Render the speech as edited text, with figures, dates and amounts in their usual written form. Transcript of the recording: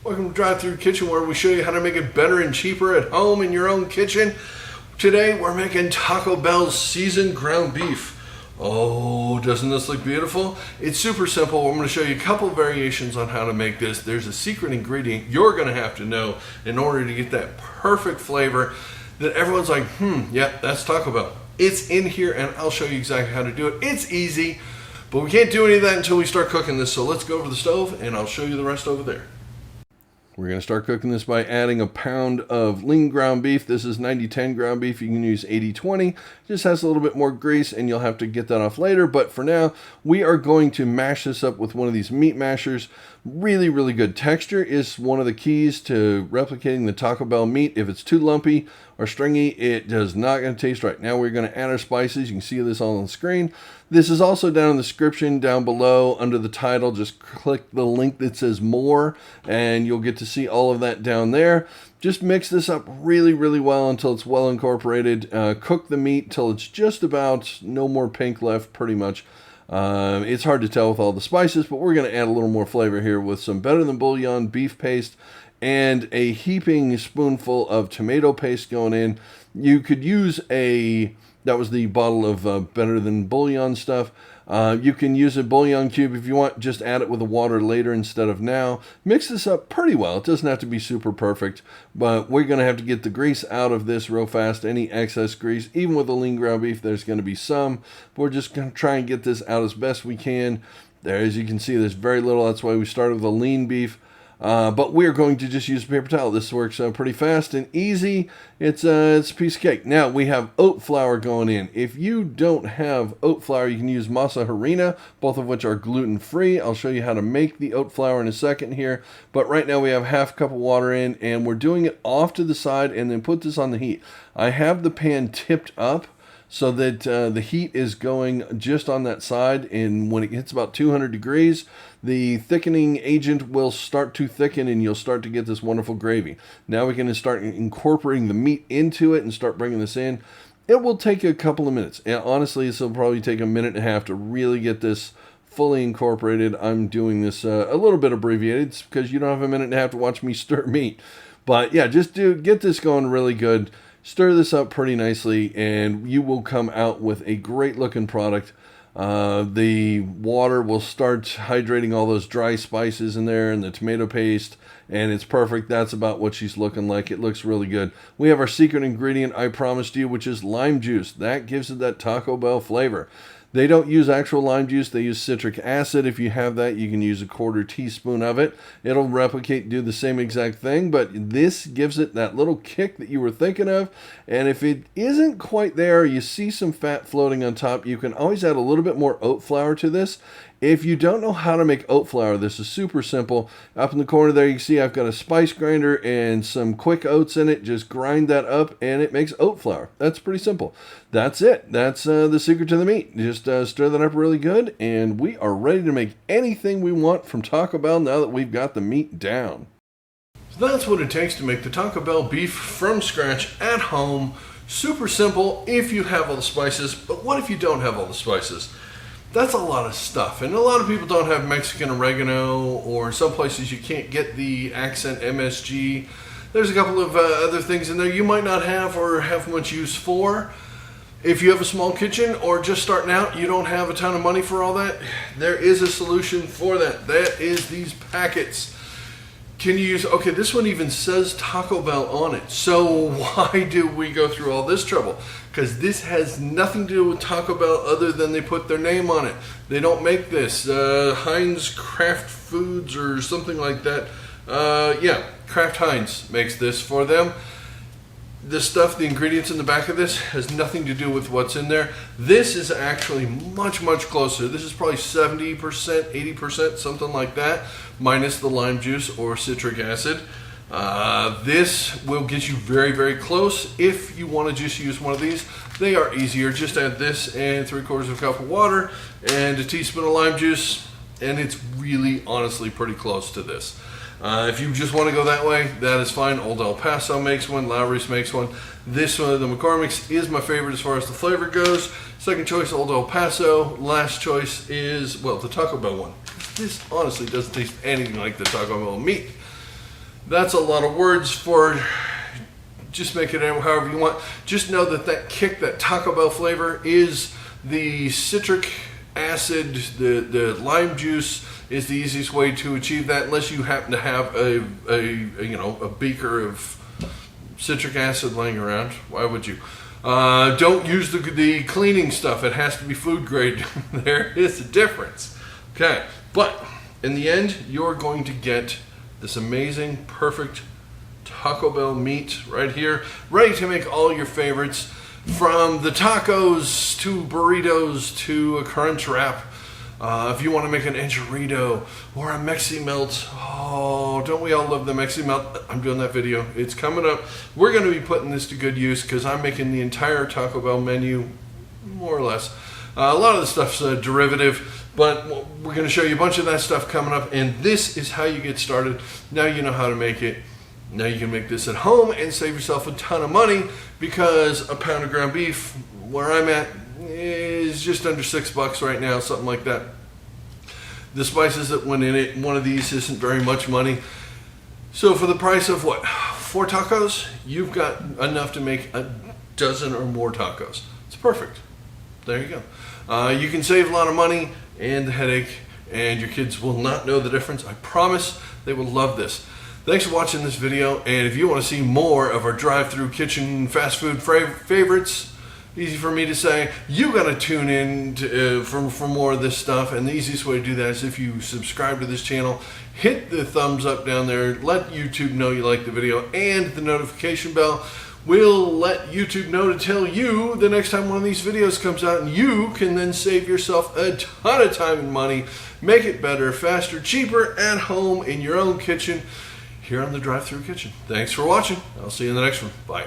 Welcome to Drive-Thru Kitchen, where we show you how to make it better and cheaper at home in your own kitchen. Today we're making Taco Bell's seasoned ground beef. Oh, doesn't this look beautiful? It's super simple. I'm going to show you a couple variations on how to make this. There's a secret ingredient you're going to have to know in order to get that perfect flavor that everyone's like, yeah, that's Taco Bell. It's in here and I'll show you exactly how to do it. It's easy, but we can't do any of that until we start cooking this. So let's go over the stove and I'll show you the rest over there. We're going to start cooking this by adding a pound of lean ground beef. This is 90-10 ground beef. You can use 80-20. Just has a little bit more grease and you'll have to get that off later. But for now, we are going to mash this up with one of these meat mashers. Really, really good. Texture is one of the keys to replicating the Taco Bell meat. If it's too lumpy or stringy, it does not going to taste right. Now we're going to add our spices. You can see this all on the screen. This is also down in the description down below under the title. Just click the link that says more and you'll get to see all of that down there. Just mix this up really, really well until it's well incorporated. Cook the meat till it's just about no more pink left, pretty much. It's hard to tell with all the spices, but we're going to add a little more flavor here with some Better Than Bouillon beef paste and a heaping spoonful of tomato paste going in. You could use that was the bottle of Better Than Bouillon stuff. You can use a bouillon cube if you want. Just add it with the water later instead of now. Mix this up pretty well. It doesn't have to be super perfect, but we're going to have to get the grease out of this real fast. Any excess grease, even with the lean ground beef, there's going to be some. But we're just going to try and get this out as best we can. There, as you can see, there's very little. That's why we started with a lean beef. But we're going to just use a paper towel. This works pretty fast and easy. It's a piece of cake. Now we have oat flour going in. If you don't have oat flour, you can use Masa Harina, both of which are gluten-free. I'll show you how to make the oat flour in a second here. But right now we have half a cup of water in, and we're doing it off to the side and then put this on the heat. I have the pan tipped up so that the heat is going just on that side, and when it hits about 200 degrees, the thickening agent will start to thicken and you'll start to get this wonderful gravy. Now we can start incorporating the meat into it and start bringing this in. It will take a couple of minutes. And honestly, this will probably take a minute and a half to really get this fully incorporated. I'm doing this a little bit abbreviated. It's because you don't have a minute and a half to watch me stir meat. But yeah, just get this going really good. Stir this up pretty nicely and you will come out with a great looking product. The water will start hydrating all those dry spices in there and the tomato paste, and it's perfect. That's about what she's looking like. It looks really good. We have our secret ingredient I promised you, which is lime juice. That gives it that Taco Bell flavor. They don't use actual lime juice. They use citric acid. If you have that, you can use a 1/4 teaspoon of it. It'll replicate, do the same exact thing, but this gives it that little kick that you were thinking of. And if it isn't quite there, you see some fat floating on top, you can always add a little bit more oat flour to this. If you don't know how to make oat flour, this is super simple. Up in the corner there, you can see I've got a spice grinder and some quick oats in it. Just grind that up and it makes oat flour. That's pretty simple. That's it. That's the secret to the meat. Just stir that up really good and we are ready to make anything we want from Taco Bell now that we've got the meat down. So that's what it takes to make the Taco Bell beef from scratch at home. Super simple if you have all the spices, but what if you don't have all the spices? That's a lot of stuff, and a lot of people don't have Mexican oregano, or some places you can't get the accent MSG. There's a couple of other things in there you might not have or have much use for. If you have a small kitchen or just starting out, you don't have a ton of money for all that, there is a solution for that. That is these packets. Can you use, okay, this one even says Taco Bell on it. So why do we go through all this trouble? Because this has nothing to do with Taco Bell other than they put their name on it. They don't make this. Heinz Kraft Foods or something like that. Yeah, Kraft Heinz makes this for them. This stuff, the ingredients in the back of this, has nothing to do with what's in there. This is actually much, much closer. This is probably 70%, 80%, something like that, minus the lime juice or citric acid. This will get you very, very close. If you want to just use one of these, they are easier. Just add this and 3/4 of a cup of water and a teaspoon of lime juice, and it's really, honestly, pretty close to this. If you just want to go that way, that is fine. Old El Paso makes one, Lowry's makes one. This one, the McCormick's, is my favorite as far as the flavor goes. Second choice, Old El Paso. Last choice is, well, the Taco Bell one. This honestly doesn't taste anything like the Taco Bell meat. That's a lot of words for just make it however you want. Just know that that kick, that Taco Bell flavor is the citric acid, the lime juice is the easiest way to achieve that, unless you happen to have a beaker of citric acid laying around. Why would you? Don't use the cleaning stuff. It has to be food grade. There is a difference. Okay, but in the end, you're going to get this amazing, perfect Taco Bell meat right here, ready to make all your favorites, from the tacos to burritos to a crunch wrap. If you want to make an enchilada or a Mexi Melt, oh, don't we all love the Mexi Melt? I'm doing that video. It's coming up. We're going to be putting this to good use because I'm making the entire Taco Bell menu, more or less. A lot of the stuff's derivative, but we're going to show you a bunch of that stuff coming up, and this is how you get started. Now you know how to make it. Now you can make this at home and save yourself a ton of money, because a pound of ground beef, where I'm at, is just under $6 right now, something like that. The spices that went in it, one of these isn't very much money. So for the price of what, 4 tacos, you've got enough to make a dozen or more tacos. It's perfect. There you go. You can save a lot of money and the headache, and your kids will not know the difference. I promise they will love this. Thanks for watching this video, and if you want to see more of our drive-through kitchen fast food favorites, easy for me to say, you got to tune in for more of this stuff, and the easiest way to do that is if you subscribe to this channel, hit the thumbs up down there, let YouTube know you like the video, and the notification bell will let YouTube know to tell you the next time one of these videos comes out, and you can then save yourself a ton of time and money, make it better, faster, cheaper at home in your own kitchen, here on the Drive-Thru Kitchen. Thanks for watching. I'll see you in the next one. Bye.